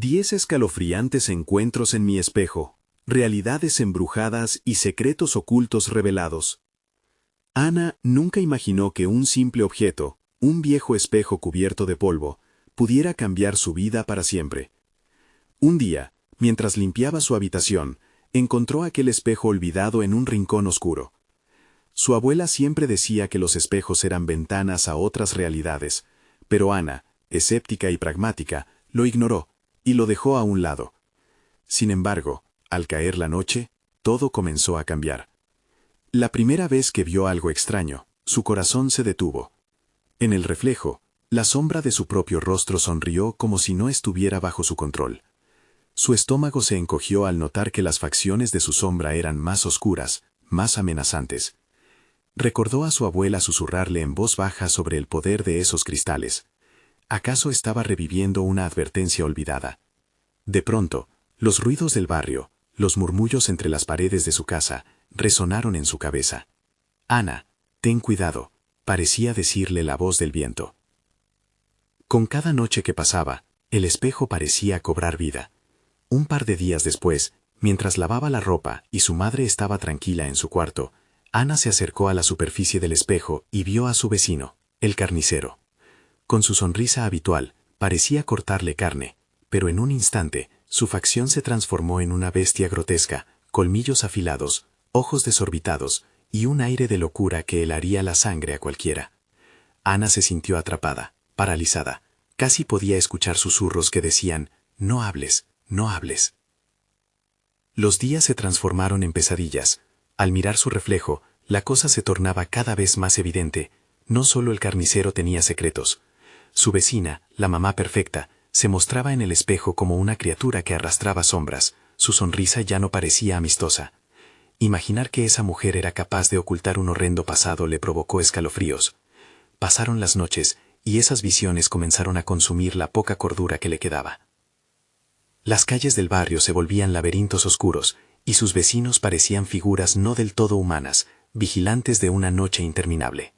10 escalofriantes encuentros en mi espejo, realidades embrujadas y secretos ocultos revelados. Ana nunca imaginó que un simple objeto, un viejo espejo cubierto de polvo, pudiera cambiar su vida para siempre. Un día, mientras limpiaba su habitación, encontró aquel espejo olvidado en un rincón oscuro. Su abuela siempre decía que los espejos eran ventanas a otras realidades, pero Ana, escéptica y pragmática, lo ignoró y lo dejó a un lado. Sin embargo, al caer la noche, todo comenzó a cambiar. La primera vez que vio algo extraño, su corazón se detuvo. En el reflejo, la sombra de su propio rostro sonrió como si no estuviera bajo su control. Su estómago se encogió al notar que las facciones de su sombra eran más oscuras, más amenazantes. Recordó a su abuela susurrarle en voz baja sobre el poder de esos cristales. ¿Acaso estaba reviviendo una advertencia olvidada? De pronto, los ruidos del barrio, los murmullos entre las paredes de su casa, resonaron en su cabeza. «Ana, ten cuidado», parecía decirle la voz del viento. Con cada noche que pasaba, el espejo parecía cobrar vida. Un par de días después, mientras lavaba la ropa y su madre estaba tranquila en su cuarto, Ana se acercó a la superficie del espejo y vio a su vecino, el carnicero. Con su sonrisa habitual, parecía cortarle carne, pero en un instante, su facción se transformó en una bestia grotesca, colmillos afilados, ojos desorbitados y un aire de locura que helaría la sangre a cualquiera. Ana se sintió atrapada, paralizada. Casi podía escuchar susurros que decían: «No hables, no hables». Los días se transformaron en pesadillas. Al mirar su reflejo, la cosa se tornaba cada vez más evidente. No solo el carnicero tenía secretos. Su vecina, la mamá perfecta, se mostraba en el espejo como una criatura que arrastraba sombras. Su sonrisa ya no parecía amistosa. Imaginar que esa mujer era capaz de ocultar un horrendo pasado le provocó escalofríos. Pasaron las noches, y esas visiones comenzaron a consumir la poca cordura que le quedaba. Las calles del barrio se volvían laberintos oscuros, y sus vecinos parecían figuras no del todo humanas, vigilantes de una noche interminable.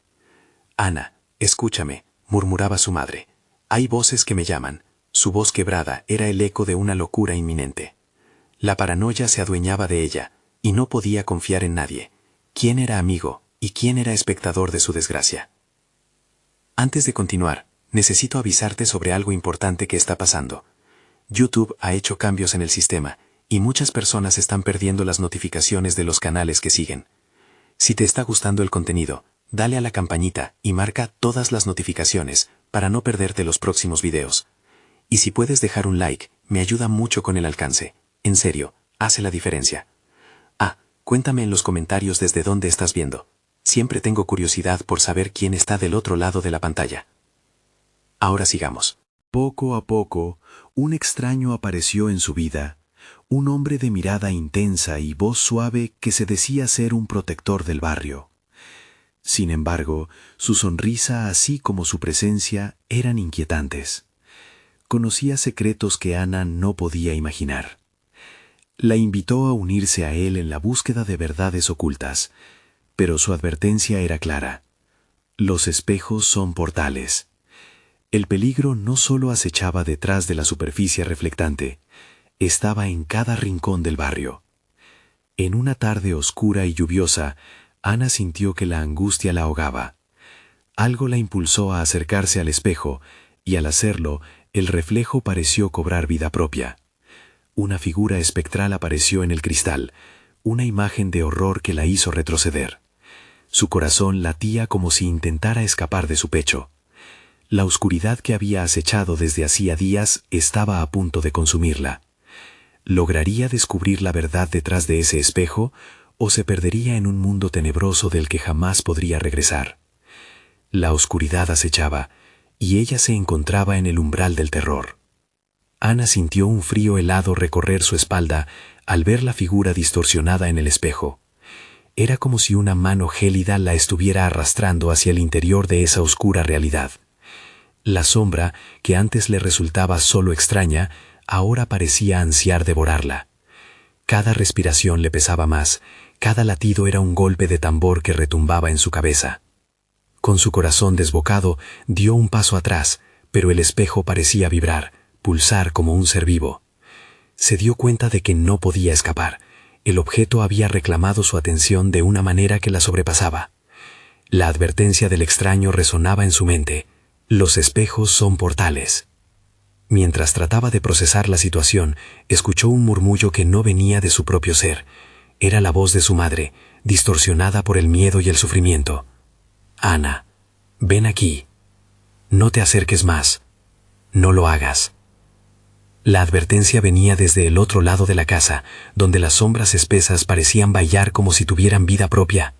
«Ana, escúchame», murmuraba su madre. «Hay voces que me llaman». Su voz quebrada era el eco de una locura inminente. La paranoia se adueñaba de ella, y no podía confiar en nadie. ¿Quién era amigo y quién era espectador de su desgracia? Antes de continuar, necesito avisarte sobre algo importante que está pasando. YouTube ha hecho cambios en el sistema, y muchas personas están perdiendo las notificaciones de los canales que siguen. Si te está gustando el contenido, dale a la campanita y marca todas las notificaciones para no perderte los próximos videos. Y si puedes dejar un like, me ayuda mucho con el alcance. En serio, hace la diferencia. Cuéntame en los comentarios desde dónde estás viendo. Siempre tengo curiosidad por saber quién está del otro lado de la pantalla. Ahora sigamos. Poco a poco, un extraño apareció en su vida, un hombre de mirada intensa y voz suave que se decía ser un protector del barrio. Sin embargo, su sonrisa así como su presencia eran inquietantes. Conocía secretos que Ana no podía imaginar. La invitó a unirse a él en la búsqueda de verdades ocultas, pero su advertencia era clara. Los espejos son portales. El peligro no solo acechaba detrás de la superficie reflectante, estaba en cada rincón del barrio. En una tarde oscura y lluviosa, Ana sintió que la angustia la ahogaba. Algo la impulsó a acercarse al espejo, y al hacerlo, el reflejo pareció cobrar vida propia. Una figura espectral apareció en el cristal, una imagen de horror que la hizo retroceder. Su corazón latía como si intentara escapar de su pecho. La oscuridad que había acechado desde hacía días estaba a punto de consumirla. ¿Lograría descubrir la verdad detrás de ese espejo o se perdería en un mundo tenebroso del que jamás podría regresar? La oscuridad acechaba, y ella se encontraba en el umbral del terror. Ana sintió un frío helado recorrer su espalda al ver la figura distorsionada en el espejo. Era como si una mano gélida la estuviera arrastrando hacia el interior de esa oscura realidad. La sombra, que antes le resultaba solo extraña, ahora parecía ansiar devorarla. Cada respiración le pesaba más, cada latido era un golpe de tambor que retumbaba en su cabeza. Con su corazón desbocado, dio un paso atrás, pero el espejo parecía vibrar, pulsar como un ser vivo. Se dio cuenta de que no podía escapar. El objeto había reclamado su atención de una manera que la sobrepasaba. La advertencia del extraño resonaba en su mente. Los espejos son portales. Mientras trataba de procesar la situación, escuchó un murmullo que no venía de su propio ser. Era la voz de su madre, distorsionada por el miedo y el sufrimiento. «Ana, ven aquí. No te acerques más. No lo hagas». La advertencia venía desde el otro lado de la casa, donde las sombras espesas parecían bailar como si tuvieran vida propia.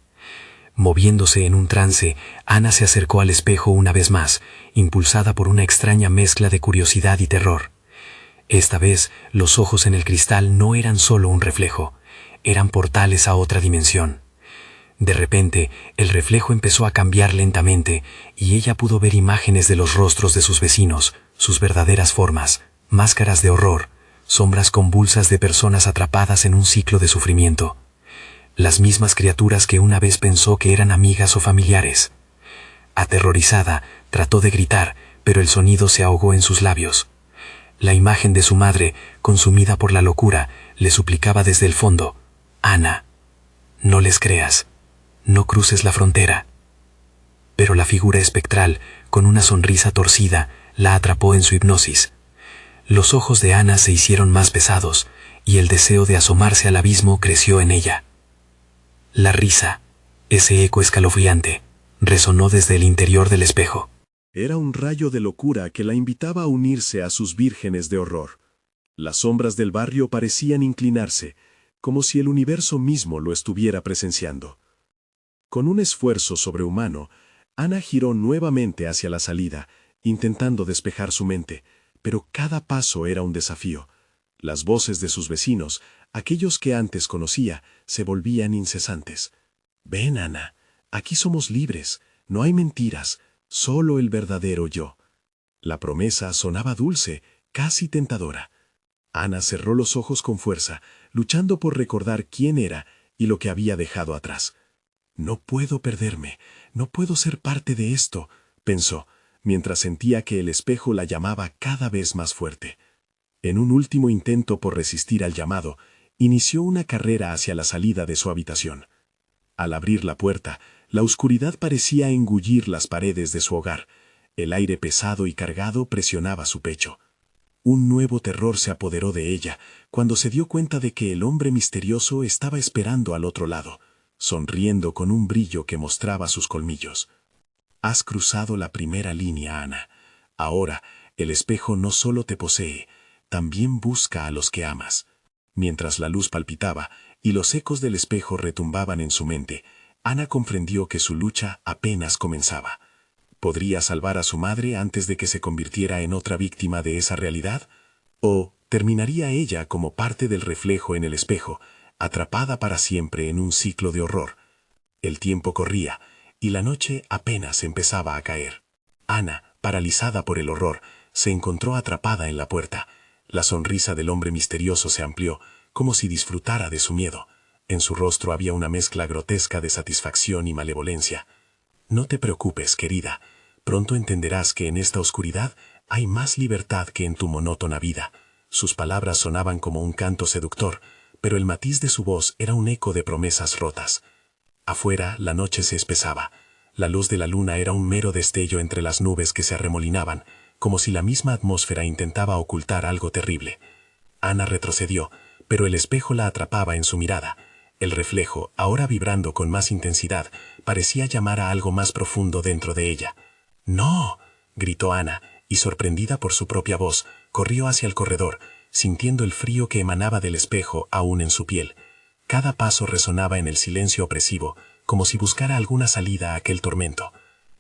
Moviéndose en un trance, Ana se acercó al espejo una vez más, impulsada por una extraña mezcla de curiosidad y terror. Esta vez, los ojos en el cristal no eran solo un reflejo, eran portales a otra dimensión. De repente, el reflejo empezó a cambiar lentamente, y ella pudo ver imágenes de los rostros de sus vecinos, sus verdaderas formas, máscaras de horror, sombras convulsas de personas atrapadas en un ciclo de sufrimiento. Las mismas criaturas que una vez pensó que eran amigas o familiares. Aterrorizada, trató de gritar, pero el sonido se ahogó en sus labios. La imagen de su madre, consumida por la locura, le suplicaba desde el fondo: «Ana, no les creas, no cruces la frontera». Pero la figura espectral, con una sonrisa torcida, la atrapó en su hipnosis. Los ojos de Ana se hicieron más pesados, y el deseo de asomarse al abismo creció en ella. La risa, ese eco escalofriante, resonó desde el interior del espejo. Era un rayo de locura que la invitaba a unirse a sus vírgenes de horror. Las sombras del barrio parecían inclinarse, como si el universo mismo lo estuviera presenciando. Con un esfuerzo sobrehumano, Ana giró nuevamente hacia la salida, intentando despejar su mente, pero cada paso era un desafío. Las voces de sus vecinos, aquellos que antes conocía, se volvían incesantes. «Ven, Ana, aquí somos libres, no hay mentiras, solo el verdadero yo». La promesa sonaba dulce, casi tentadora. Ana cerró los ojos con fuerza, luchando por recordar quién era y lo que había dejado atrás. «No puedo perderme, no puedo ser parte de esto», pensó, mientras sentía que el espejo la llamaba cada vez más fuerte. En un último intento por resistir al llamado, inició una carrera hacia la salida de su habitación. Al abrir la puerta, la oscuridad parecía engullir las paredes de su hogar. El aire pesado y cargado presionaba su pecho. Un nuevo terror se apoderó de ella cuando se dio cuenta de que el hombre misterioso estaba esperando al otro lado, sonriendo con un brillo que mostraba sus colmillos. «Has cruzado la primera línea, Ana. Ahora, el espejo no solo te posee, también busca a los que amas». Mientras la luz palpitaba y los ecos del espejo retumbaban en su mente, Ana comprendió que su lucha apenas comenzaba. ¿Podría salvar a su madre antes de que se convirtiera en otra víctima de esa realidad? ¿O terminaría ella como parte del reflejo en el espejo, atrapada para siempre en un ciclo de horror? El tiempo corría, y la noche apenas empezaba a caer. Ana, paralizada por el horror, se encontró atrapada en la puerta. La sonrisa del hombre misterioso se amplió, como si disfrutara de su miedo. En su rostro había una mezcla grotesca de satisfacción y malevolencia. «No te preocupes, querida. Pronto entenderás que en esta oscuridad hay más libertad que en tu monótona vida». Sus palabras sonaban como un canto seductor, pero el matiz de su voz era un eco de promesas rotas. Afuera, la noche se espesaba. La luz de la luna era un mero destello entre las nubes que se arremolinaban, como si la misma atmósfera intentaba ocultar algo terrible. Ana retrocedió, pero el espejo la atrapaba en su mirada. El reflejo, ahora vibrando con más intensidad, parecía llamar a algo más profundo dentro de ella. «¡No!», gritó Ana, y sorprendida por su propia voz, corrió hacia el corredor, sintiendo el frío que emanaba del espejo aún en su piel. Cada paso resonaba en el silencio opresivo, como si buscara alguna salida a aquel tormento.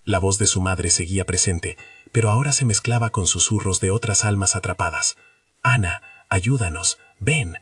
La voz de su madre seguía presente, pero ahora se mezclaba con susurros de otras almas atrapadas. «Ana, ayúdanos, ven».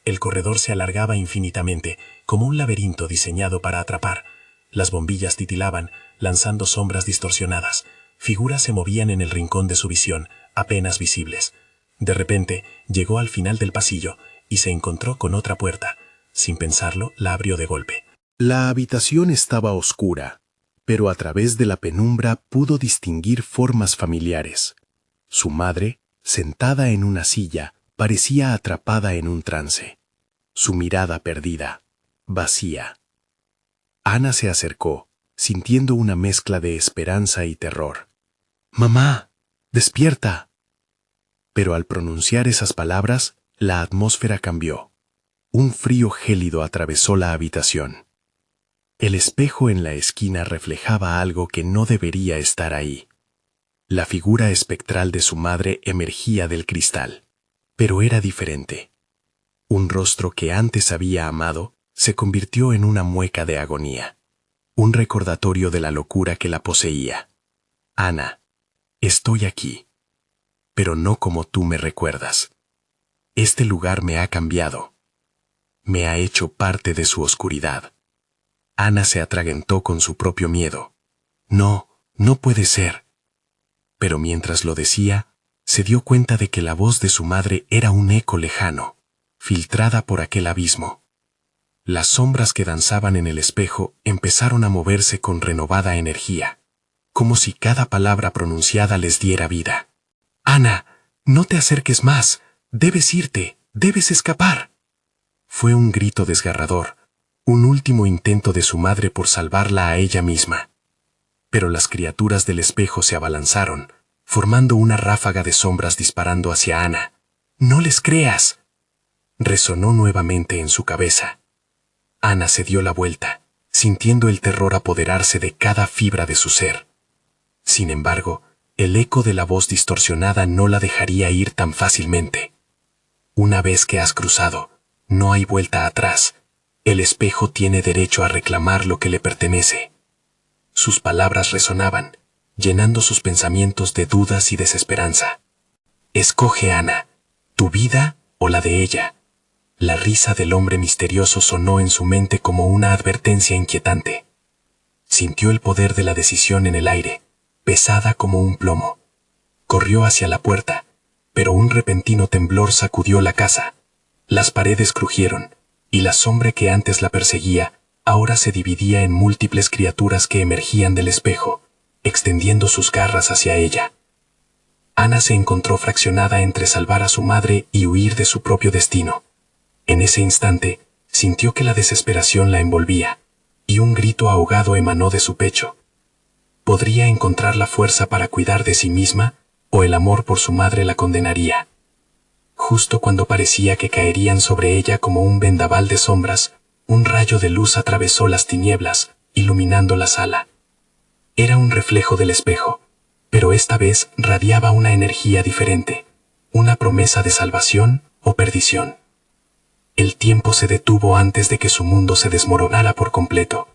El corredor se alargaba infinitamente, como un laberinto diseñado para atrapar. Las bombillas titilaban, lanzando sombras distorsionadas. Figuras se movían en el rincón de su visión, apenas visibles. De repente, llegó al final del pasillo y se encontró con otra puerta. Sin pensarlo, la abrió de golpe. La habitación estaba oscura, pero a través de la penumbra pudo distinguir formas familiares. Su madre, sentada en una silla, parecía atrapada en un trance. Su mirada perdida, vacía. Ana se acercó, sintiendo una mezcla de esperanza y terror. «¡Mamá! ¡Despierta!». Pero al pronunciar esas palabras, la atmósfera cambió. Un frío gélido atravesó la habitación. El espejo en la esquina reflejaba algo que no debería estar ahí. La figura espectral de su madre emergía del cristal, pero era diferente. Un rostro que antes había amado se convirtió en una mueca de agonía, un recordatorio de la locura que la poseía. «Ana, estoy aquí, pero no como tú me recuerdas. Este lugar me ha cambiado. Me ha hecho parte de su oscuridad». Ana se atragantó con su propio miedo. «No, no puede ser». Pero mientras lo decía, se dio cuenta de que la voz de su madre era un eco lejano, filtrada por aquel abismo. Las sombras que danzaban en el espejo empezaron a moverse con renovada energía, como si cada palabra pronunciada les diera vida. «Ana, no te acerques más. Debes irte. Debes escapar». Fue un grito desgarrador, un último intento de su madre por salvarla a ella misma. Pero las criaturas del espejo se abalanzaron, formando una ráfaga de sombras disparando hacia Ana. «¡No les creas!», resonó nuevamente en su cabeza. Ana se dio la vuelta, sintiendo el terror apoderarse de cada fibra de su ser. Sin embargo, el eco de la voz distorsionada no la dejaría ir tan fácilmente. «Una vez que has cruzado, no hay vuelta atrás. El espejo tiene derecho a reclamar lo que le pertenece». Sus palabras resonaban, llenando sus pensamientos de dudas y desesperanza. «Escoge, Ana, tu vida o la de ella». La risa del hombre misterioso sonó en su mente como una advertencia inquietante. Sintió el poder de la decisión en el aire, pesada como un plomo. Corrió hacia la puerta, pero un repentino temblor sacudió la casa. Las paredes crujieron, y la sombra que antes la perseguía ahora se dividía en múltiples criaturas que emergían del espejo, extendiendo sus garras hacia ella. Ana se encontró fraccionada entre salvar a su madre y huir de su propio destino. En ese instante, sintió que la desesperación la envolvía, y un grito ahogado emanó de su pecho. Podría encontrar la fuerza para cuidar de sí misma, o el amor por su madre la condenaría. Justo cuando parecía que caerían sobre ella como un vendaval de sombras, un rayo de luz atravesó las tinieblas, iluminando la sala. Era un reflejo del espejo, pero esta vez radiaba una energía diferente, una promesa de salvación o perdición. El tiempo se detuvo antes de que su mundo se desmoronara por completo.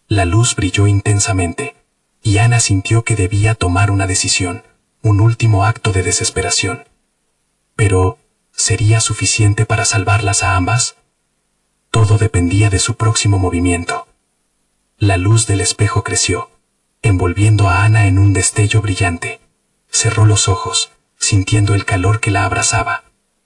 La luz brilló intensamente, y Ana sintió que debía tomar una decisión, un último acto de desesperación. Pero, ¿sería suficiente para salvarlas a ambas? Todo dependía de su próximo movimiento. La luz del espejo creció, envolviendo a Ana en un destello brillante. Cerró los ojos, sintiendo el calor que la abrazaba,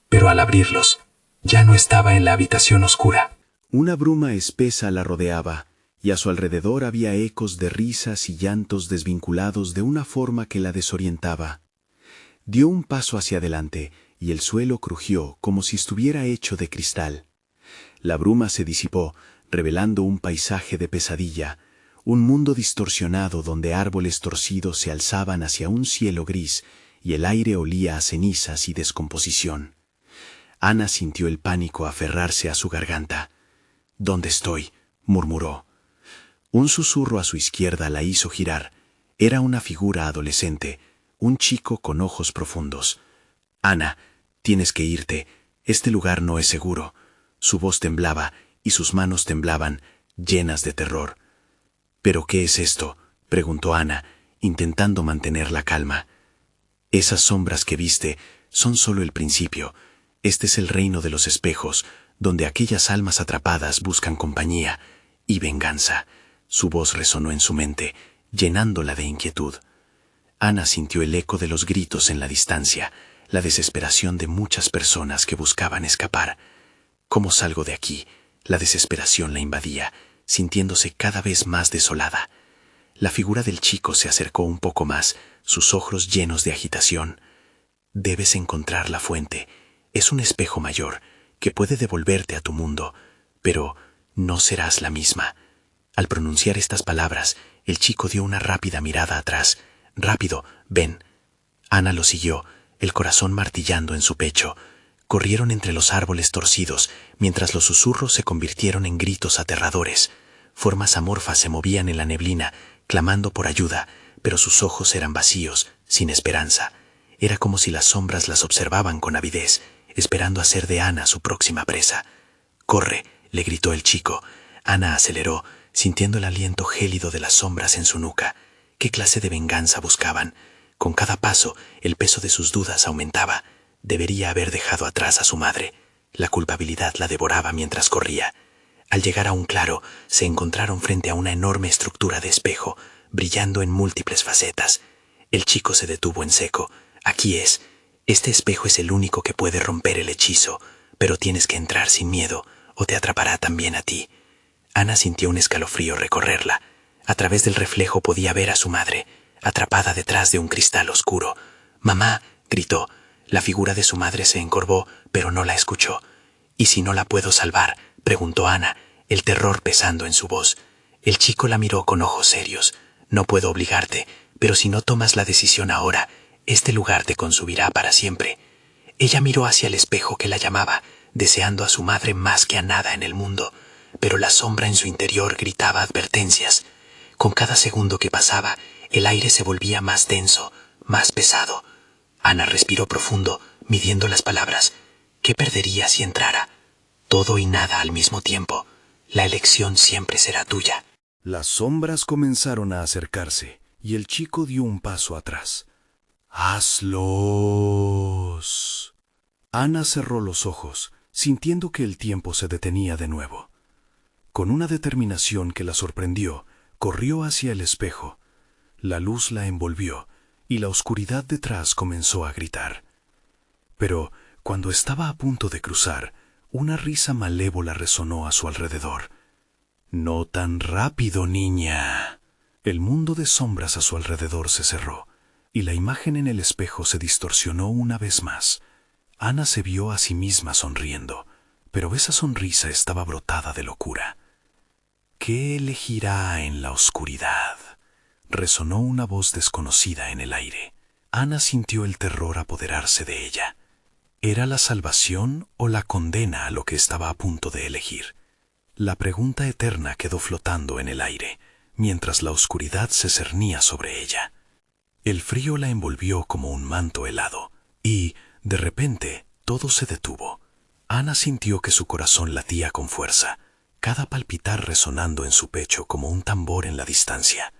pero al abrirlos, ya no estaba en la habitación oscura. Una bruma espesa la rodeaba, y a su alrededor había ecos de risas y llantos desvinculados de una forma que la desorientaba. Dio un paso hacia adelante, y el suelo crujió como si estuviera hecho de cristal. La bruma se disipó, revelando un paisaje de pesadilla, un mundo distorsionado donde árboles torcidos se alzaban hacia un cielo gris y el aire olía a cenizas y descomposición. Ana sintió el pánico aferrarse a su garganta. «¿Dónde estoy?», murmuró. Un susurro a su izquierda la hizo girar. Era una figura adolescente, un chico con ojos profundos. «Ana, tienes que irte. Este lugar no es seguro». Su voz temblaba y sus manos temblaban, llenas de terror. «¿Pero qué es esto?», preguntó Ana, intentando mantener la calma. «Esas sombras que viste son solo el principio. Este es el reino de los espejos, donde aquellas almas atrapadas buscan compañía y venganza». Su voz resonó en su mente, llenándola de inquietud. Ana sintió el eco de los gritos en la distancia, la desesperación de muchas personas que buscaban escapar. «¿Cómo salgo de aquí?», la desesperación la invadía, sintiéndose cada vez más desolada. La figura del chico se acercó un poco más, sus ojos llenos de agitación. Debes encontrar la fuente. Es un espejo mayor que puede devolverte a tu mundo, pero no serás la misma. Al pronunciar estas palabras, el chico dio una rápida mirada atrás. Rápido, ven. Ana lo siguió, el corazón martillando en su pecho. Corrieron entre los árboles torcidos, mientras los susurros se convirtieron en gritos aterradores. Formas amorfas se movían en la neblina, clamando por ayuda, pero sus ojos eran vacíos, sin esperanza. Era como si las sombras las observaban con avidez, esperando hacer de Ana su próxima presa. «Corre», le gritó el chico. Ana aceleró, sintiendo el aliento gélido de las sombras en su nuca. ¿Qué clase de venganza buscaban? Con cada paso, el peso de sus dudas aumentaba. Debería haber dejado atrás a su madre. La culpabilidad la devoraba mientras corría. Al llegar a un claro, se encontraron frente a una enorme estructura de espejo, brillando en múltiples facetas. El chico se detuvo en seco. «Aquí es. Este espejo es el único que puede romper el hechizo, pero tienes que entrar sin miedo, o te atrapará también a ti». Ana sintió un escalofrío recorrerla. A través del reflejo podía ver a su madre, atrapada detrás de un cristal oscuro. «¡Mamá!», gritó. La figura de su madre se encorvó, pero no la escuchó. «¿Y si no la puedo salvar?», preguntó Ana, el terror pesando en su voz. El chico la miró con ojos serios. «No puedo obligarte, pero si no tomas la decisión ahora, este lugar te consumirá para siempre». Ella miró hacia el espejo que la llamaba, deseando a su madre más que a nada en el mundo, pero la sombra en su interior gritaba advertencias. Con cada segundo que pasaba, el aire se volvía más denso, más pesado. Ana respiró profundo, midiendo las palabras. ¿Qué perdería si entrara? Todo y nada al mismo tiempo. La elección siempre será tuya. Las sombras comenzaron a acercarse, y el chico dio un paso atrás. «¡Hazlos!». Ana cerró los ojos, sintiendo que el tiempo se detenía de nuevo. Con una determinación que la sorprendió, corrió hacia el espejo. La luz la envolvió, y la oscuridad detrás comenzó a gritar. Pero, cuando estaba a punto de cruzar, una risa malévola resonó a su alrededor. «No tan rápido, niña». El mundo de sombras a su alrededor se cerró, y la imagen en el espejo se distorsionó una vez más. Ana se vio a sí misma sonriendo, pero esa sonrisa estaba brotada de locura. «¿Qué elegirá en la oscuridad?», resonó una voz desconocida en el aire. Ana sintió el terror apoderarse de ella. ¿Era la salvación o la condena a lo que estaba a punto de elegir? La pregunta eterna quedó flotando en el aire, mientras la oscuridad se cernía sobre ella. El frío la envolvió como un manto helado, y, de repente, todo se detuvo. Ana sintió que su corazón latía con fuerza, cada palpitar resonando en su pecho como un tambor en la distancia.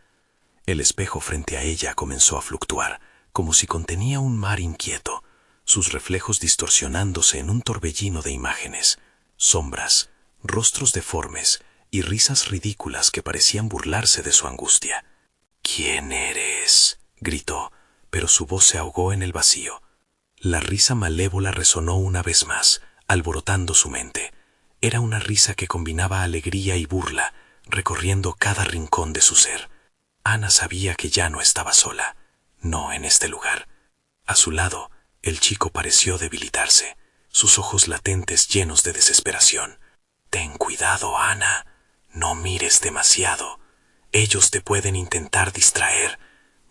El espejo frente a ella comenzó a fluctuar, como si contenía un mar inquieto, sus reflejos distorsionándose en un torbellino de imágenes, sombras, rostros deformes y risas ridículas que parecían burlarse de su angustia. «¿Quién eres?», gritó, pero su voz se ahogó en el vacío. La risa malévola resonó una vez más, alborotando su mente. Era una risa que combinaba alegría y burla, recorriendo cada rincón de su ser. Ana sabía que ya no estaba sola, no en este lugar. A su lado, el chico pareció debilitarse, sus ojos latentes llenos de desesperación. «Ten cuidado, Ana, no mires demasiado. Ellos te pueden intentar distraer.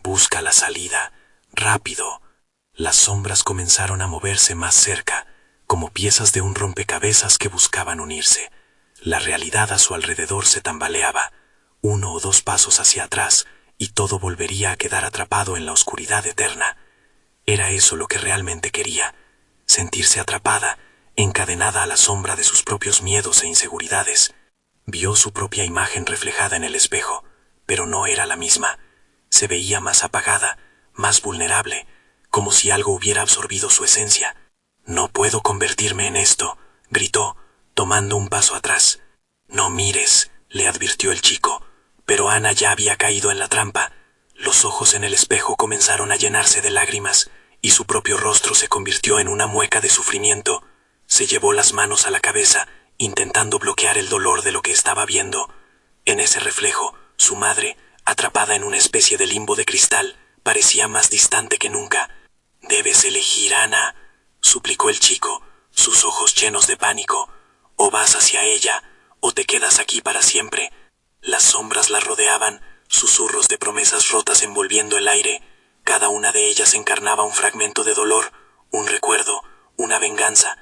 Busca la salida, rápido». Las sombras comenzaron a moverse más cerca, como piezas de un rompecabezas que buscaban unirse. La realidad a su alrededor se tambaleaba. 1 o 2 pasos hacia atrás, y todo volvería a quedar atrapado en la oscuridad eterna. Era eso lo que realmente quería, sentirse atrapada, encadenada a la sombra de sus propios miedos e inseguridades. Vio su propia imagen reflejada en el espejo, pero no era la misma. Se veía más apagada, más vulnerable, como si algo hubiera absorbido su esencia. «No puedo convertirme en esto», gritó, tomando un paso atrás. «No mires», le advirtió el chico, pero Ana ya había caído en la trampa. Los ojos en el espejo comenzaron a llenarse de lágrimas, y su propio rostro se convirtió en una mueca de sufrimiento. Se llevó las manos a la cabeza, intentando bloquear el dolor de lo que estaba viendo. En ese reflejo, su madre, atrapada en una especie de limbo de cristal, parecía más distante que nunca. Debes elegir, Ana, suplicó el chico, sus ojos llenos de pánico. O vas hacia ella, o te quedas aquí para siempre. Las sombras la rodeaban, susurros de promesas rotas envolviendo el aire. Cada una de ellas encarnaba un fragmento de dolor, un recuerdo, una venganza.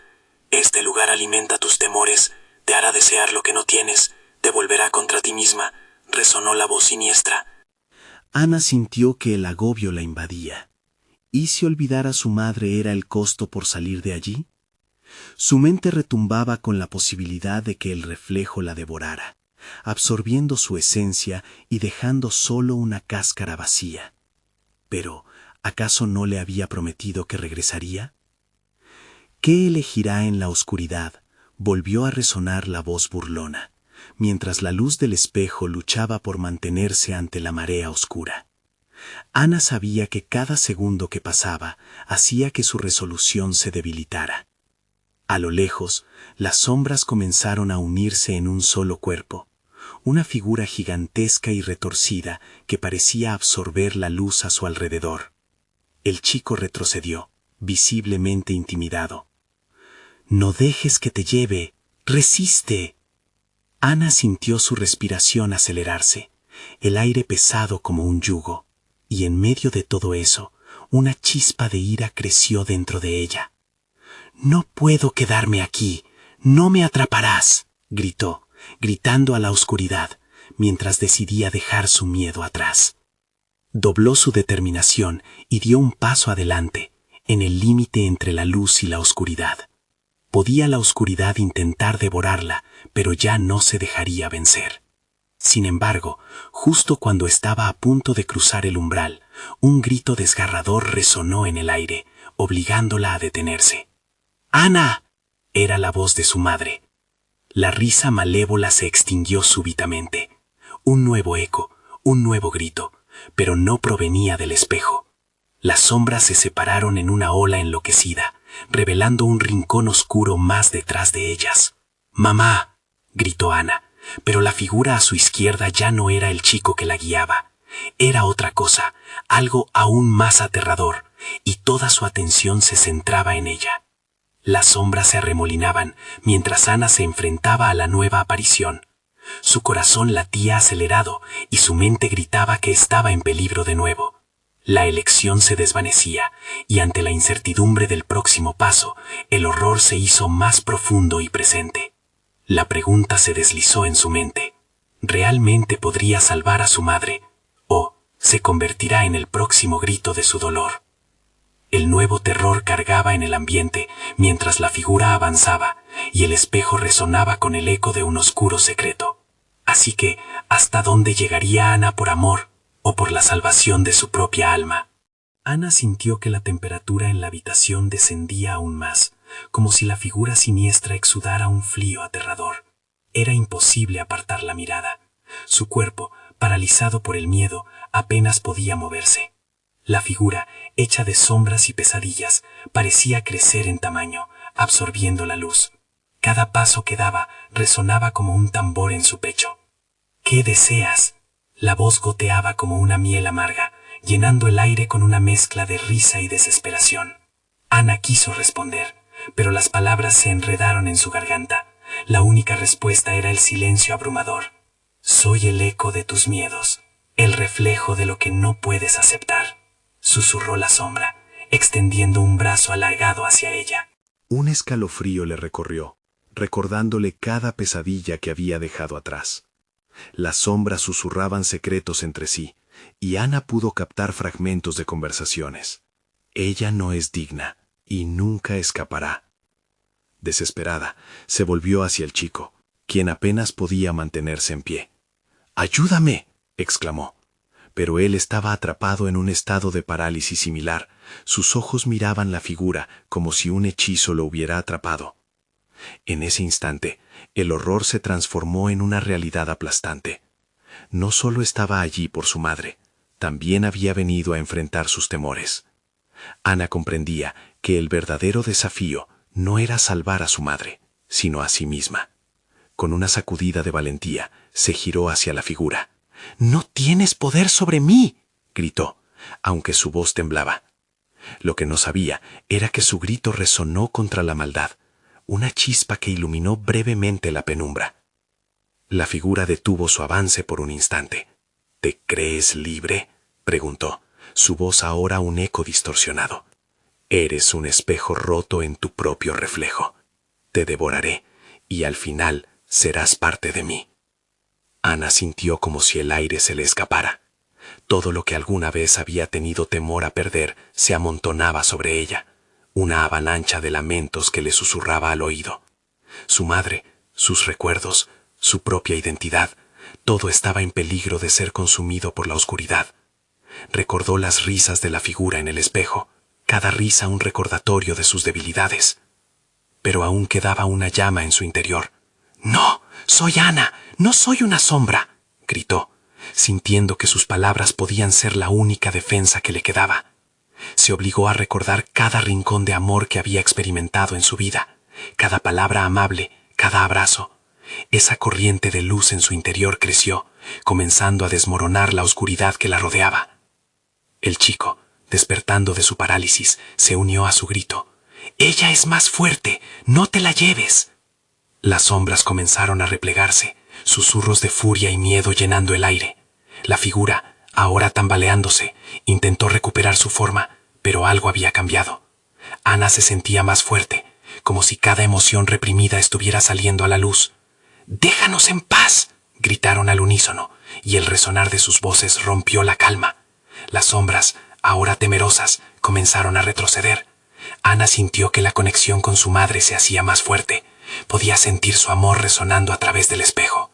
Este lugar alimenta tus temores, te hará desear lo que no tienes, te volverá contra ti misma, resonó la voz siniestra. Ana sintió que el agobio la invadía. ¿Y si olvidar a su madre era el costo por salir de allí? Su mente retumbaba con la posibilidad de que el reflejo la devorara, absorbiendo su esencia y dejando solo una cáscara vacía. Pero, ¿acaso no le había prometido que regresaría? ¿Qué elegirá en la oscuridad? Volvió a resonar la voz burlona, mientras la luz del espejo luchaba por mantenerse ante la marea oscura. Ana sabía que cada segundo que pasaba hacía que su resolución se debilitara. A lo lejos, las sombras comenzaron a unirse en un solo cuerpo, una figura gigantesca y retorcida que parecía absorber la luz a su alrededor. El chico retrocedió, visiblemente intimidado. «No dejes que te lleve, resiste». Ana sintió su respiración acelerarse, el aire pesado como un yugo, y en medio de todo eso, una chispa de ira creció dentro de ella. «No puedo quedarme aquí, no me atraparás», gritó, gritando a la oscuridad, mientras decidía dejar su miedo atrás. Dobló su determinación y dio un paso adelante, en el límite entre la luz y la oscuridad. Podía la oscuridad intentar devorarla, pero ya no se dejaría vencer. Sin embargo, justo cuando estaba a punto de cruzar el umbral, un grito desgarrador resonó en el aire, obligándola a detenerse. «¡Ana!» era la voz de su madre. La risa malévola se extinguió súbitamente. Un nuevo eco, un nuevo grito, pero no provenía del espejo. Las sombras se separaron en una ola enloquecida, revelando un rincón oscuro más detrás de ellas. «¡Mamá!», gritó Ana, pero la figura a su izquierda ya no era el chico que la guiaba. Era otra cosa, algo aún más aterrador, y toda su atención se centraba en ella. Las sombras se arremolinaban mientras Ana se enfrentaba a la nueva aparición. Su corazón latía acelerado y su mente gritaba que estaba en peligro de nuevo. La elección se desvanecía y ante la incertidumbre del próximo paso, el horror se hizo más profundo y presente. La pregunta se deslizó en su mente. ¿Realmente podría salvar a su madre? ¿O se convertirá en el próximo grito de su dolor? El nuevo terror cargaba en el ambiente mientras la figura avanzaba y el espejo resonaba con el eco de un oscuro secreto. Así que, ¿hasta dónde llegaría Ana por amor o por la salvación de su propia alma? Ana sintió que la temperatura en la habitación descendía aún más, como si la figura siniestra exudara un frío aterrador. Era imposible apartar la mirada. Su cuerpo, paralizado por el miedo, apenas podía moverse. La figura, hecha de sombras y pesadillas, parecía crecer en tamaño, absorbiendo la luz. Cada paso que daba resonaba como un tambor en su pecho. «¿Qué deseas?», la voz goteaba como una miel amarga, llenando el aire con una mezcla de risa y desesperación. Ana quiso responder, pero las palabras se enredaron en su garganta. La única respuesta era el silencio abrumador. «Soy el eco de tus miedos, el reflejo de lo que no puedes aceptar», susurró la sombra, extendiendo un brazo alargado hacia ella. Un escalofrío le recorrió, recordándole cada pesadilla que había dejado atrás. Las sombras susurraban secretos entre sí, y Ana pudo captar fragmentos de conversaciones. Ella no es digna, y nunca escapará. Desesperada, se volvió hacia el chico, quien apenas podía mantenerse en pie. «¡Ayúdame!», exclamó. Pero él estaba atrapado en un estado de parálisis similar. Sus ojos miraban la figura como si un hechizo lo hubiera atrapado. En ese instante, el horror se transformó en una realidad aplastante. No solo estaba allí por su madre, también había venido a enfrentar sus temores. Ana comprendía que el verdadero desafío no era salvar a su madre, sino a sí misma. Con una sacudida de valentía, se giró hacia la figura. «¡No tienes poder sobre mí!», gritó, aunque su voz temblaba. Lo que no sabía era que su grito resonó contra la maldad, una chispa que iluminó brevemente la penumbra. La figura detuvo su avance por un instante. ¿Te crees libre?, preguntó, su voz ahora un eco distorsionado. Eres un espejo roto en tu propio reflejo. Te devoraré, y al final serás parte de mí. Ana sintió como si el aire se le escapara. Todo lo que alguna vez había tenido temor a perder se amontonaba sobre ella, una avalancha de lamentos que le susurraba al oído. Su madre, sus recuerdos, su propia identidad, todo estaba en peligro de ser consumido por la oscuridad. Recordó las risas de la figura en el espejo, cada risa un recordatorio de sus debilidades. Pero aún quedaba una llama en su interior. «No, soy Ana, no soy una sombra», gritó, sintiendo que sus palabras podían ser la única defensa que le quedaba. Se obligó a recordar cada rincón de amor que había experimentado en su vida, cada palabra amable, cada abrazo. Esa corriente de luz en su interior creció, comenzando a desmoronar la oscuridad que la rodeaba. El chico, despertando de su parálisis, se unió a su grito. «Ella es más fuerte, no te la lleves». Las sombras comenzaron a replegarse, susurros de furia y miedo llenando el aire. La figura, ahora tambaleándose, intentó recuperar su forma, pero algo había cambiado. Ana se sentía más fuerte, como si cada emoción reprimida estuviera saliendo a la luz. «¡Déjanos en paz!», gritaron al unísono, y el resonar de sus voces rompió la calma. Las sombras, ahora temerosas, comenzaron a retroceder. Ana sintió que la conexión con su madre se hacía más fuerte. Podía sentir su amor resonando a través del espejo.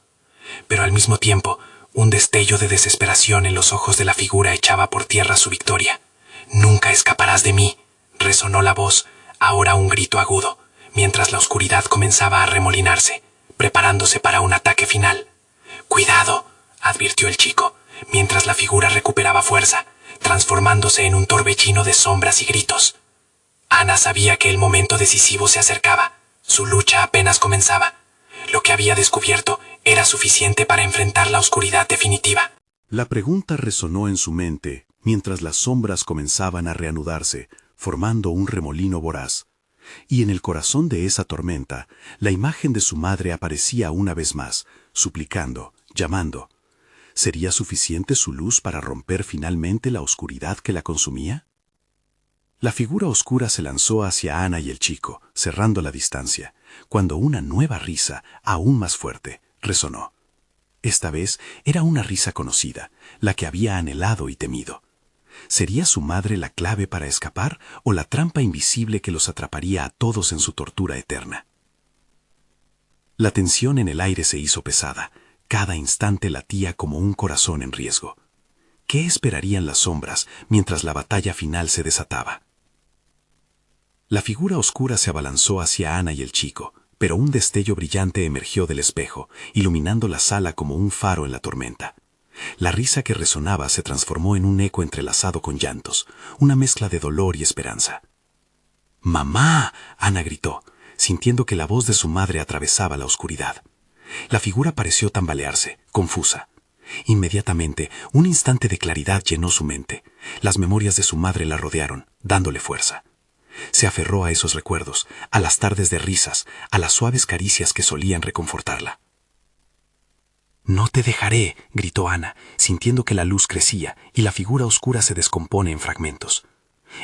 Pero al mismo tiempo, un destello de desesperación en los ojos de la figura echaba por tierra su victoria. «Nunca escaparás de mí», resonó la voz, ahora un grito agudo, mientras la oscuridad comenzaba a remolinarse, preparándose para un ataque final. «Cuidado», advirtió el chico, mientras la figura recuperaba fuerza, transformándose en un torbellino de sombras y gritos. Ana sabía que el momento decisivo se acercaba. Su lucha apenas comenzaba. Lo que había descubierto era suficiente para enfrentar la oscuridad definitiva. La pregunta resonó en su mente mientras las sombras comenzaban a reanudarse, formando un remolino voraz. Y en el corazón de esa tormenta, la imagen de su madre aparecía una vez más, suplicando, llamando. ¿Sería suficiente su luz para romper finalmente la oscuridad que la consumía? La figura oscura se lanzó hacia Ana y el chico, cerrando la distancia, cuando una nueva risa, aún más fuerte, resonó. Esta vez era una risa conocida, la que había anhelado y temido. ¿Sería su madre la clave para escapar o la trampa invisible que los atraparía a todos en su tortura eterna? La tensión en el aire se hizo pesada. Cada instante latía como un corazón en riesgo. ¿Qué esperarían las sombras mientras la batalla final se desataba? La figura oscura se abalanzó hacia Ana y el chico, pero un destello brillante emergió del espejo, iluminando la sala como un faro en la tormenta. La risa que resonaba se transformó en un eco entrelazado con llantos, una mezcla de dolor y esperanza. «¡Mamá!», Ana gritó, sintiendo que la voz de su madre atravesaba la oscuridad. La figura pareció tambalearse, confusa. Inmediatamente, un instante de claridad llenó su mente. Las memorias de su madre la rodearon, dándole fuerza. Se aferró a esos recuerdos, a las tardes de risas, a las suaves caricias que solían reconfortarla. «No te dejaré», gritó Ana, sintiendo que la luz crecía y la figura oscura se descompone en fragmentos.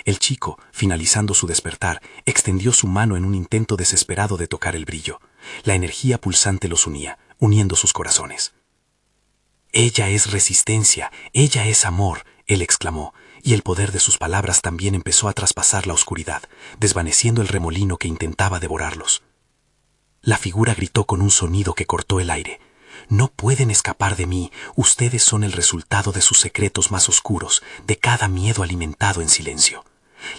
El chico, finalizando su despertar, extendió su mano en un intento desesperado de tocar el brillo. La energía pulsante los unía, uniendo sus corazones. «Ella es resistencia, ella es amor», él exclamó, y el poder de sus palabras también empezó a traspasar la oscuridad, desvaneciendo el remolino que intentaba devorarlos. La figura gritó con un sonido que cortó el aire. «No pueden escapar de mí, ustedes son el resultado de sus secretos más oscuros, de cada miedo alimentado en silencio».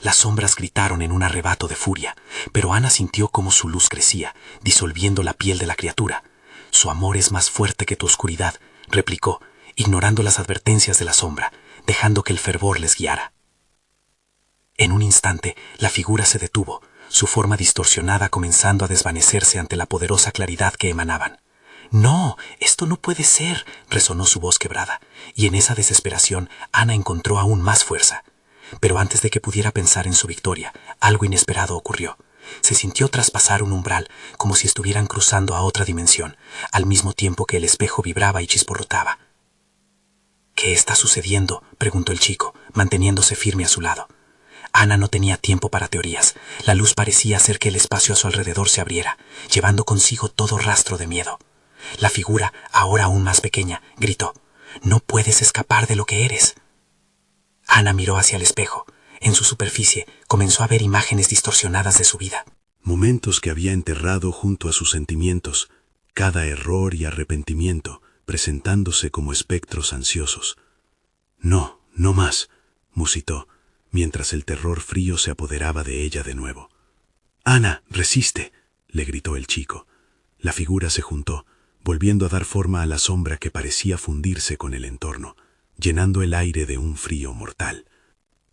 Las sombras gritaron en un arrebato de furia, pero Ana sintió cómo su luz crecía, disolviendo la piel de la criatura. «Su amor es más fuerte que tu oscuridad», replicó, ignorando las advertencias de la sombra, dejando que el fervor les guiara. En un instante, la figura se detuvo, su forma distorsionada comenzando a desvanecerse ante la poderosa claridad que emanaban. «No, esto no puede ser», resonó su voz quebrada, y en esa desesperación Ana encontró aún más fuerza. Pero antes de que pudiera pensar en su victoria, algo inesperado ocurrió. Se sintió traspasar un umbral, como si estuvieran cruzando a otra dimensión, al mismo tiempo que el espejo vibraba y chisporrotaba. ¿Qué está sucediendo?, preguntó el chico, manteniéndose firme a su lado. Ana no tenía tiempo para teorías. La luz parecía hacer que el espacio a su alrededor se abriera, llevando consigo todo rastro de miedo. La figura, ahora aún más pequeña, gritó: «No puedes escapar de lo que eres». Ana miró hacia el espejo. En su superficie comenzó a ver imágenes distorsionadas de su vida. Momentos que había enterrado junto a sus sentimientos, cada error y arrepentimiento presentándose como espectros ansiosos. «No, no más», musitó, mientras el terror frío se apoderaba de ella de nuevo. «Ana, resiste», le gritó el chico. La figura se juntó, volviendo a dar forma a la sombra que parecía fundirse con el entorno, llenando el aire de un frío mortal.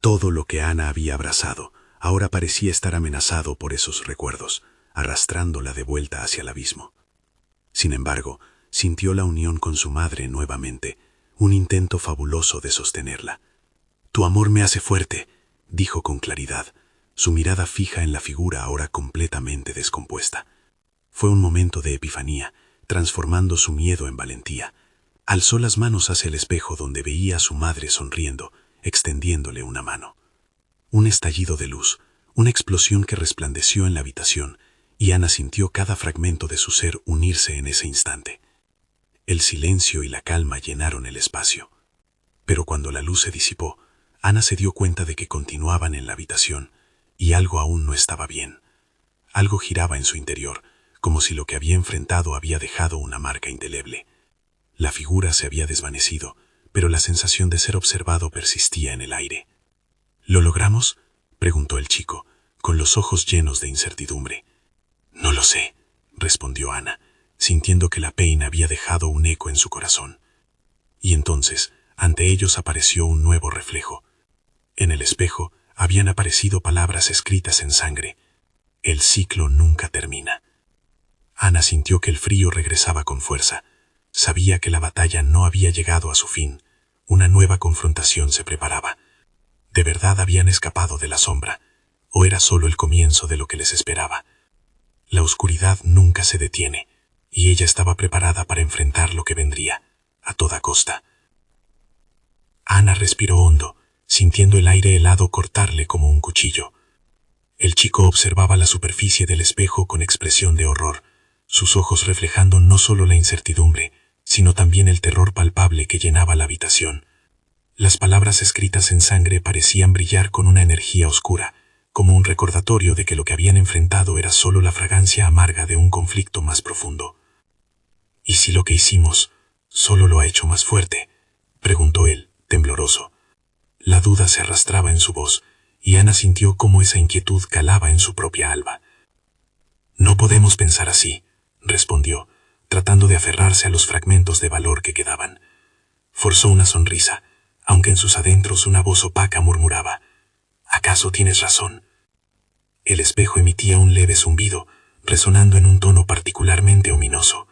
Todo lo que Ana había abrazado ahora parecía estar amenazado por esos recuerdos, arrastrándola de vuelta hacia el abismo. Sin embargo, sintió la unión con su madre nuevamente, un intento fabuloso de sostenerla. «Tu amor me hace fuerte», dijo con claridad, su mirada fija en la figura ahora completamente descompuesta. Fue un momento de epifanía, transformando su miedo en valentía. Alzó las manos hacia el espejo donde veía a su madre sonriendo, extendiéndole una mano. Un estallido de luz, una explosión que resplandeció en la habitación, y Ana sintió cada fragmento de su ser unirse en ese instante. El silencio y la calma llenaron el espacio. Pero cuando la luz se disipó, Ana se dio cuenta de que continuaban en la habitación, y algo aún no estaba bien. Algo giraba en su interior, como si lo que había enfrentado había dejado una marca indeleble. La figura se había desvanecido, pero la sensación de ser observado persistía en el aire. «¿Lo logramos?», preguntó el chico, con los ojos llenos de incertidumbre. «No lo sé», respondió Ana, sintiendo que la pena había dejado un eco en su corazón. Y entonces, ante ellos apareció un nuevo reflejo. En el espejo habían aparecido palabras escritas en sangre: «El ciclo nunca termina». Ana sintió que el frío regresaba con fuerza. Sabía que la batalla no había llegado a su fin. Una nueva confrontación se preparaba. ¿De verdad habían escapado de la sombra? ¿O era solo el comienzo de lo que les esperaba? La oscuridad nunca se detiene, y ella estaba preparada para enfrentar lo que vendría, a toda costa. Ana respiró hondo, sintiendo el aire helado cortarle como un cuchillo. El chico observaba la superficie del espejo con expresión de horror, sus ojos reflejando no solo la incertidumbre, sino también el terror palpable que llenaba la habitación. Las palabras escritas en sangre parecían brillar con una energía oscura, como un recordatorio de que lo que habían enfrentado era solo la fragancia amarga de un conflicto más profundo. «¿Y si lo que hicimos solo lo ha hecho más fuerte?», preguntó él, tembloroso. La duda se arrastraba en su voz, y Ana sintió cómo esa inquietud calaba en su propia alma. «No podemos pensar así», respondió, tratando de aferrarse a los fragmentos de valor que quedaban. Forzó una sonrisa, aunque en sus adentros una voz opaca murmuraba: «¿Acaso tienes razón?». El espejo emitía un leve zumbido, resonando en un tono particularmente ominoso.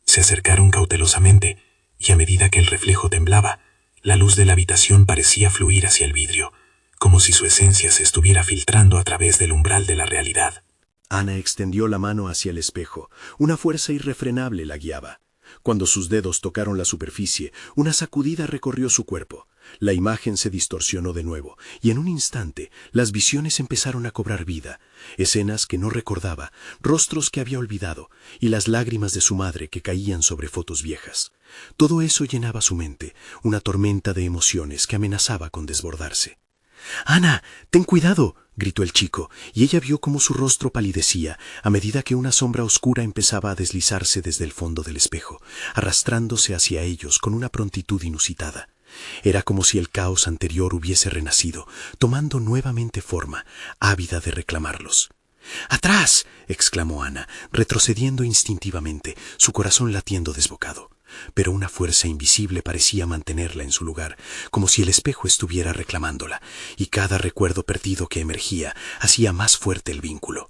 Se acercaron cautelosamente, y a medida que el reflejo temblaba, la luz de la habitación parecía fluir hacia el vidrio, como si su esencia se estuviera filtrando a través del umbral de la realidad. Ana extendió la mano hacia el espejo. Una fuerza irrefrenable la guiaba. Cuando sus dedos tocaron la superficie, una sacudida recorrió su cuerpo. La imagen se distorsionó de nuevo, y en un instante las visiones empezaron a cobrar vida. Escenas que no recordaba, rostros que había olvidado, y las lágrimas de su madre que caían sobre fotos viejas. Todo eso llenaba su mente, una tormenta de emociones que amenazaba con desbordarse. «Ana, ten cuidado», gritó el chico, y ella vio cómo su rostro palidecía a medida que una sombra oscura empezaba a deslizarse desde el fondo del espejo, arrastrándose hacia ellos con una prontitud inusitada. Era como si el caos anterior hubiese renacido, tomando nuevamente forma, ávida de reclamarlos. «¡Atrás!», exclamó Ana, retrocediendo instintivamente, su corazón latiendo desbocado. Pero una fuerza invisible parecía mantenerla en su lugar, como si el espejo estuviera reclamándola, y cada recuerdo perdido que emergía hacía más fuerte el vínculo.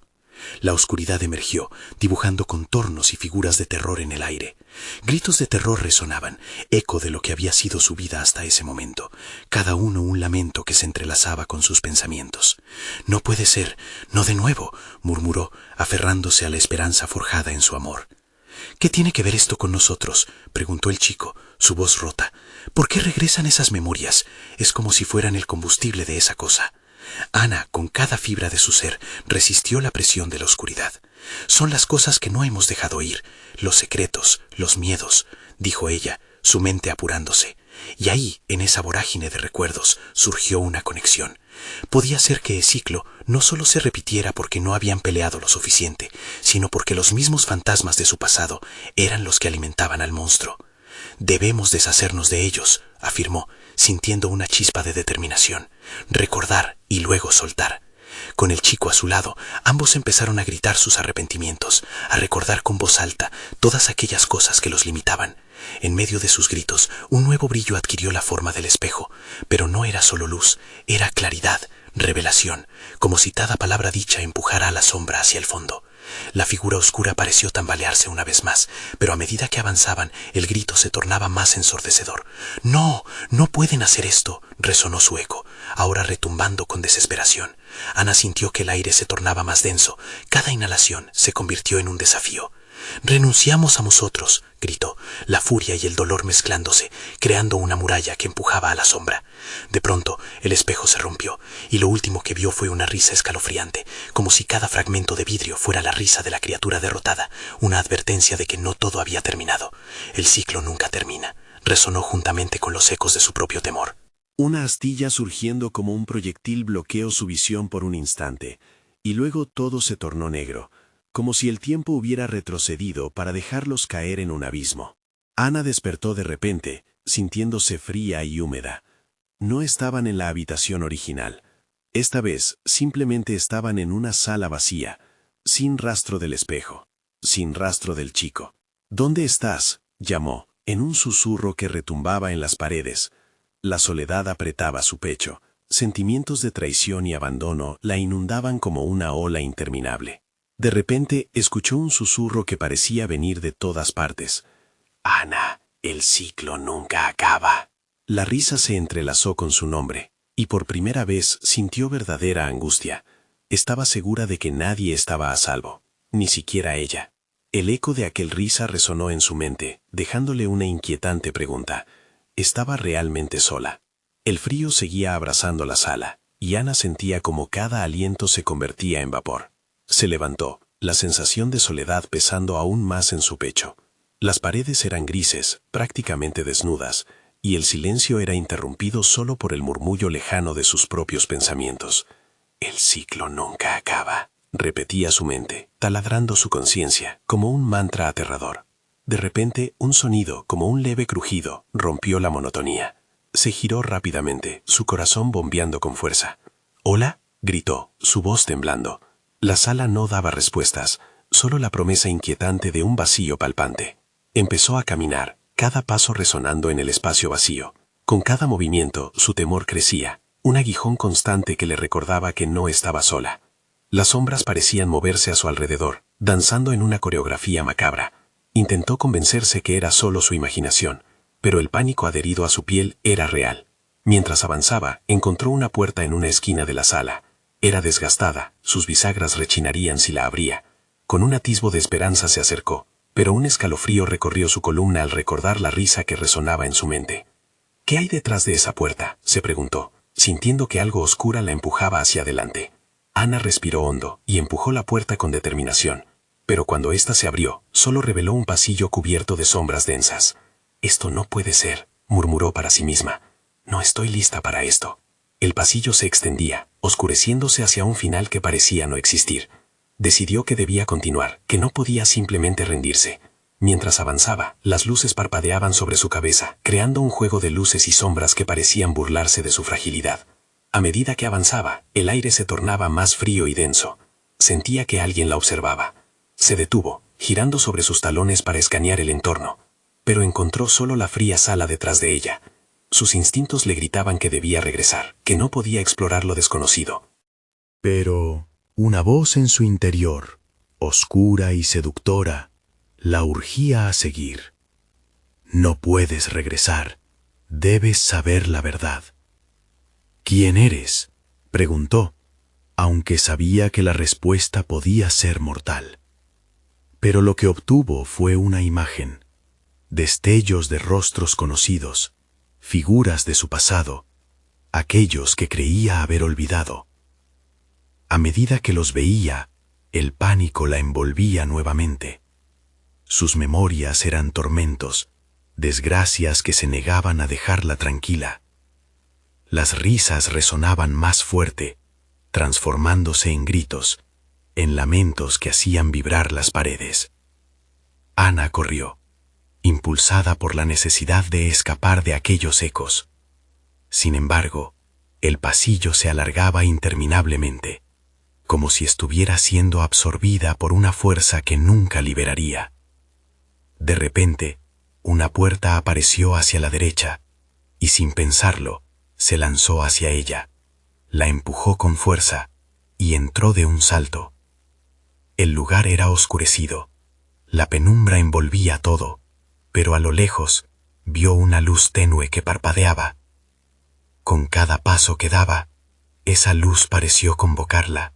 La oscuridad emergió, dibujando contornos y figuras de terror en el aire. Gritos de terror resonaban, eco de lo que había sido su vida hasta ese momento, cada uno un lamento que se entrelazaba con sus pensamientos. «No puede ser, no de nuevo», murmuró, aferrándose a la esperanza forjada en su amor. «¿Qué tiene que ver esto con nosotros?», preguntó el chico, su voz rota. «¿Por qué regresan esas memorias? Es como si fueran el combustible de esa cosa». Ana, con cada fibra de su ser, resistió la presión de la oscuridad. «Son las cosas que no hemos dejado ir, los secretos, los miedos», dijo ella, su mente apurándose. Y ahí, en esa vorágine de recuerdos, surgió una conexión. Podía ser que el ciclo no solo se repitiera porque no habían peleado lo suficiente, sino porque los mismos fantasmas de su pasado eran los que alimentaban al monstruo. «Debemos deshacernos de ellos», afirmó, sintiendo una chispa de determinación. Recordar y luego soltar. Con el chico a su lado, ambos empezaron a gritar sus arrepentimientos, a recordar con voz alta todas aquellas cosas que los limitaban. En medio de sus gritos, un nuevo brillo adquirió la forma del espejo, pero no era solo luz, era claridad, revelación, como si cada palabra dicha empujara a la sombra hacia el fondo. La figura oscura pareció tambalearse una vez más, pero a medida que avanzaban, el grito se tornaba más ensordecedor. «¡No! ¡No pueden hacer esto!», resonó su eco, ahora retumbando con desesperación. Ana sintió que el aire se tornaba más denso. Cada inhalación se convirtió en un desafío. «¡Renunciamos a nosotros!», gritó, la furia y el dolor mezclándose, creando una muralla que empujaba a la sombra. De pronto, el espejo se rompió, y lo último que vio fue una risa escalofriante, como si cada fragmento de vidrio fuera la risa de la criatura derrotada, una advertencia de que no todo había terminado. «El ciclo nunca termina», resonó juntamente con los ecos de su propio temor. Una astilla surgiendo como un proyectil bloqueó su visión por un instante, y luego todo se tornó negro, como si el tiempo hubiera retrocedido para dejarlos caer en un abismo. Ana despertó de repente, sintiéndose fría y húmeda. No estaban en la habitación original. Esta vez simplemente estaban en una sala vacía, sin rastro del espejo, sin rastro del chico. «¿Dónde estás?», llamó, en un susurro que retumbaba en las paredes. La soledad apretaba su pecho. Sentimientos de traición y abandono la inundaban como una ola interminable. De repente escuchó un susurro que parecía venir de todas partes. «Ana, el ciclo nunca acaba». La risa se entrelazó con su nombre, y por primera vez sintió verdadera angustia. Estaba segura de que nadie estaba a salvo, ni siquiera ella. El eco de aquel risa resonó en su mente, dejándole una inquietante pregunta. ¿Estaba realmente sola? El frío seguía abrazando la sala, y Ana sentía como cada aliento se convertía en vapor. Se levantó, la sensación de soledad pesando aún más en su pecho. Las paredes eran grises, prácticamente desnudas, y el silencio era interrumpido solo por el murmullo lejano de sus propios pensamientos. «El ciclo nunca acaba», repetía su mente, taladrando su conciencia, como un mantra aterrador. De repente, un sonido, como un leve crujido, rompió la monotonía. Se giró rápidamente, su corazón bombeando con fuerza. «¿Hola?», gritó, su voz temblando. La sala no daba respuestas, solo la promesa inquietante de un vacío palpante. Empezó a caminar, cada paso resonando en el espacio vacío. Con cada movimiento, su temor crecía, un aguijón constante que le recordaba que no estaba sola. Las sombras parecían moverse a su alrededor, danzando en una coreografía macabra. Intentó convencerse que era solo su imaginación, pero el pánico adherido a su piel era real. Mientras avanzaba, encontró una puerta en una esquina de la sala. Era desgastada, sus bisagras rechinarían si la abría. Con un atisbo de esperanza se acercó, pero un escalofrío recorrió su columna al recordar la risa que resonaba en su mente. «¿Qué hay detrás de esa puerta?», se preguntó, sintiendo que algo oscura la empujaba hacia adelante. Ana respiró hondo y empujó la puerta con determinación, pero cuando ésta se abrió, solo reveló un pasillo cubierto de sombras densas. «Esto no puede ser», murmuró para sí misma. «No estoy lista para esto». El pasillo se extendía, oscureciéndose hacia un final que parecía no existir. Decidió que debía continuar, que no podía simplemente rendirse. Mientras avanzaba, las luces parpadeaban sobre su cabeza, creando un juego de luces y sombras que parecían burlarse de su fragilidad. A medida que avanzaba, el aire se tornaba más frío y denso. Sentía que alguien la observaba. Se detuvo, girando sobre sus talones para escanear el entorno, pero encontró solo la fría sala detrás de ella. Sus instintos le gritaban que debía regresar, que no podía explorar lo desconocido. «Pero, Una voz en su interior, oscura y seductora, la urgía a seguir. No puedes regresar, debes saber la verdad. ¿Quién eres?, preguntó, aunque sabía que la respuesta podía ser mortal. Pero lo que obtuvo fue una imagen, destellos de rostros conocidos, figuras de su pasado, aquellos que creía haber olvidado. A medida que los veía, el pánico la envolvía nuevamente. Sus memorias eran tormentos, desgracias que se negaban a dejarla tranquila. Las risas resonaban más fuerte, transformándose en gritos, en lamentos que hacían vibrar las paredes. Ana corrió, impulsada por la necesidad de escapar de aquellos ecos. Sin embargo, el pasillo se alargaba interminablemente, como si estuviera siendo absorbida por una fuerza que nunca liberaría. De repente, una puerta apareció hacia la derecha, y sin pensarlo, se lanzó hacia ella, la empujó con fuerza, y entró de un salto. El lugar era oscurecido, la penumbra envolvía todo, pero a lo lejos, vio una luz tenue que parpadeaba. Con cada paso que daba, esa luz pareció convocarla,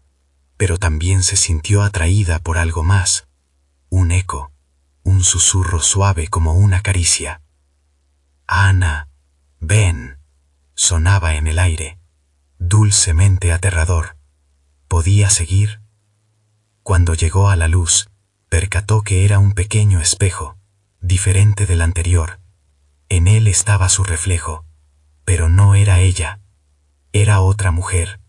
pero también se sintió atraída por algo más, un eco, un susurro suave como una caricia. «Ana, ven», sonaba en el aire, dulcemente aterrador. ¿Podía seguir? Cuando llegó a la luz, percató que era un pequeño espejo, diferente del anterior. En él estaba su reflejo, pero no era ella. Era otra mujer,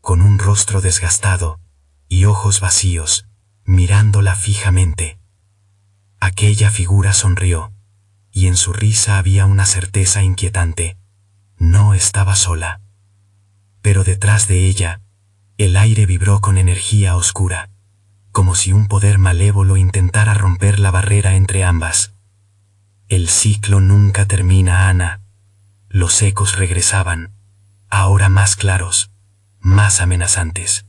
con un rostro desgastado y ojos vacíos, mirándola fijamente. Aquella figura sonrió, y en su risa había una certeza inquietante. No estaba sola. Pero detrás de ella, el aire vibró con energía oscura, como si un poder malévolo intentara romper la barrera entre ambas. El ciclo nunca termina, Ana. Los ecos regresaban, ahora más claros, más amenazantes.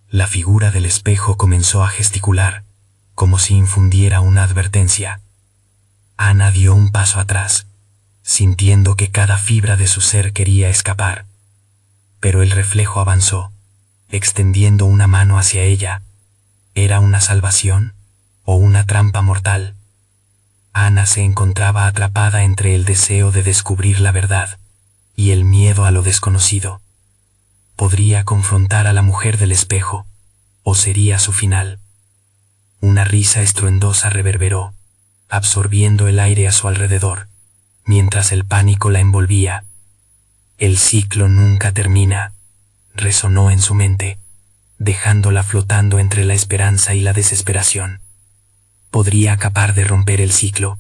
La figura del espejo comenzó a gesticular, como si infundiera una advertencia. Ana dio un paso atrás, sintiendo que cada fibra de su ser quería escapar. Pero el reflejo avanzó, extendiendo una mano hacia ella. ¿Era una salvación o una trampa mortal? Ana se encontraba atrapada entre el deseo de descubrir la verdad y el miedo a lo desconocido. ¿Podría confrontar a la mujer del espejo, o sería su final? Una risa estruendosa reverberó, absorbiendo el aire a su alrededor, mientras el pánico la envolvía. «El ciclo nunca termina», resonó en su mente, dejándola flotando entre la esperanza y la desesperación. Podría capaz de romper el ciclo,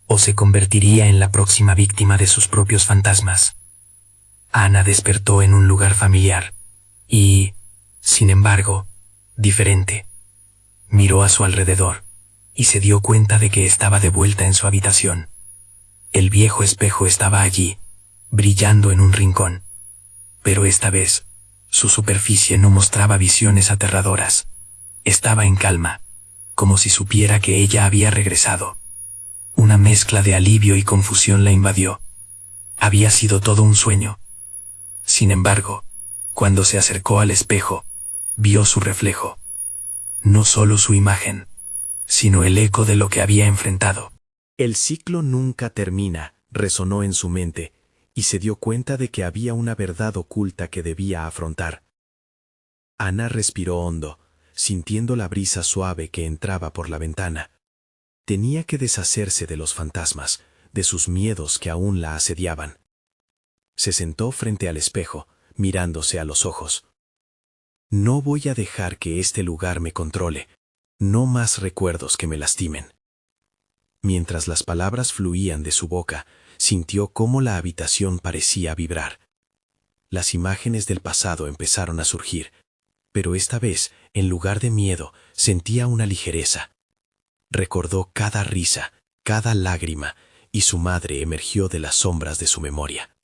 o se convertiría en la próxima víctima de sus propios fantasmas. Ana despertó en un lugar familiar, y, sin embargo, diferente. Miró a su alrededor, y se dio cuenta de que estaba de vuelta en su habitación. El viejo espejo estaba allí, brillando en un rincón. Pero esta vez, su superficie no mostraba visiones aterradoras. Estaba en calma, como si supiera que ella había regresado. Una mezcla de alivio y confusión la invadió. Había sido todo un sueño. Sin embargo, cuando se acercó al espejo, vio su reflejo. No solo su imagen, sino el eco de lo que había enfrentado. El ciclo nunca termina, resonó en su mente, y se dio cuenta de que había una verdad oculta que debía afrontar. Ana respiró hondo, sintiendo la brisa suave que entraba por la ventana. Tenía que deshacerse de los fantasmas, de sus miedos que aún la asediaban. Se sentó frente al espejo, mirándose a los ojos. No voy a dejar que este lugar me controle, no más recuerdos que me lastimen. Mientras las palabras fluían de su boca, sintió cómo la habitación parecía vibrar. Las imágenes del pasado empezaron a surgir, pero esta vez, en lugar de miedo, sentía una ligereza. Recordó cada risa, cada lágrima, y su madre emergió de las sombras de su memoria.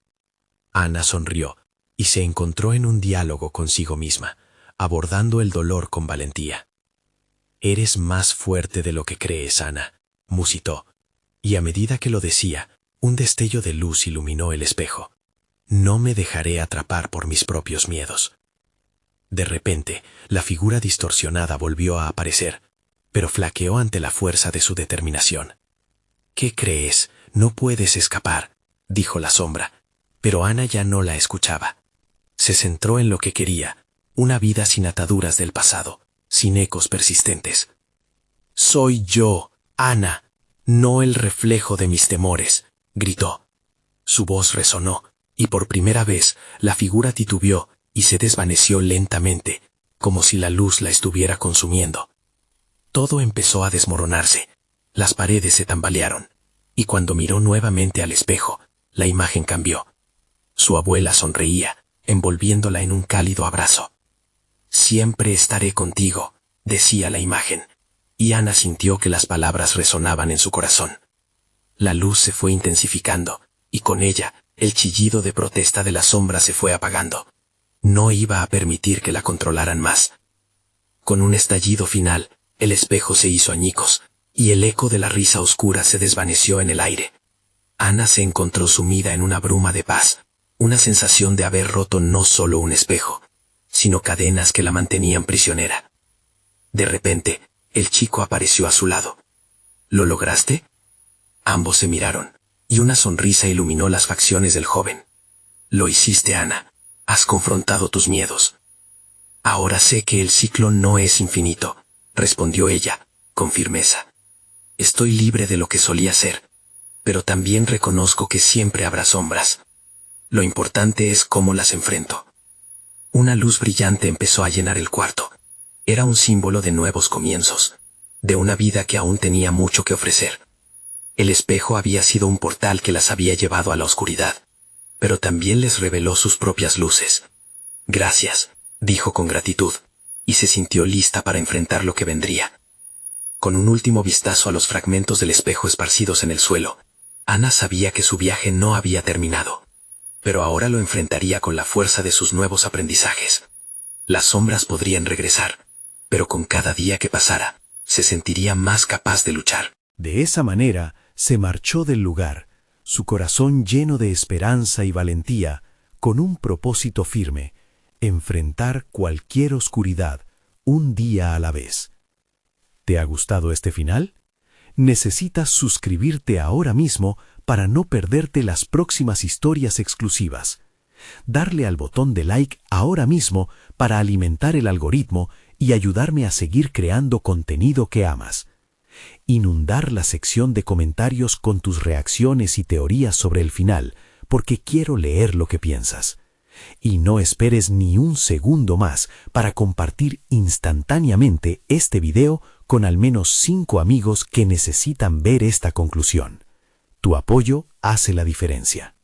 Ana sonrió, y se encontró en un diálogo consigo misma, abordando el dolor con valentía. «Eres más fuerte de lo que crees, Ana», musitó, y a medida que lo decía, un destello de luz iluminó el espejo. «No me dejaré atrapar por mis propios miedos». De repente, la figura distorsionada volvió a aparecer, pero flaqueó ante la fuerza de su determinación. «¿Qué crees? No puedes escapar», dijo la sombra, pero Ana ya no la escuchaba. Se centró en lo que quería, una vida sin ataduras del pasado, sin ecos persistentes. «Soy yo, Ana, no el reflejo de mis temores», gritó. Su voz resonó, y por primera vez la figura titubeó y se desvaneció lentamente, como si la luz la estuviera consumiendo. Todo empezó a desmoronarse, las paredes se tambalearon, y cuando miró nuevamente al espejo, la imagen cambió. Su abuela sonreía, envolviéndola en un cálido abrazo. «Siempre estaré contigo», decía la imagen, y Ana sintió que las palabras resonaban en su corazón. La luz se fue intensificando, y con ella, el chillido de protesta de la sombra se fue apagando. No iba a permitir que la controlaran más. Con un estallido final, el espejo se hizo añicos, y el eco de la risa oscura se desvaneció en el aire. Ana se encontró sumida en una bruma de paz, una sensación de haber roto no solo un espejo, sino cadenas que la mantenían prisionera. De repente, el chico apareció a su lado. «¿Lo lograste?» Ambos se miraron, y una sonrisa iluminó las facciones del joven. «Lo hiciste, Ana. Has confrontado tus miedos». «Ahora sé que el ciclo no es infinito», respondió ella, con firmeza. «Estoy libre de lo que solía ser, pero también reconozco que siempre habrá sombras. Lo importante es cómo las enfrento». Una luz brillante empezó a llenar el cuarto. Era un símbolo de nuevos comienzos, de una vida que aún tenía mucho que ofrecer. El espejo había sido un portal que las había llevado a la oscuridad, pero también les reveló sus propias luces. «Gracias», dijo con gratitud, y se sintió lista para enfrentar lo que vendría. Con un último vistazo a los fragmentos del espejo esparcidos en el suelo, Ana sabía que su viaje no había terminado, pero ahora lo enfrentaría con la fuerza de sus nuevos aprendizajes. Las sombras podrían regresar, pero con cada día que pasara, se sentiría más capaz de luchar. De esa manera, se marchó del lugar, su corazón lleno de esperanza y valentía, con un propósito firme: enfrentar cualquier oscuridad, un día a la vez. ¿Te ha gustado este final? Necesitas suscribirte ahora mismo para no perderte las próximas historias exclusivas. Darle al botón de like ahora mismo para alimentar el algoritmo y ayudarme a seguir creando contenido que amas. Inundar la sección de comentarios con tus reacciones y teorías sobre el final, porque quiero leer lo que piensas. Y no esperes ni un segundo más para compartir instantáneamente este video con al menos 5 amigos que necesitan ver esta conclusión. Tu apoyo hace la diferencia.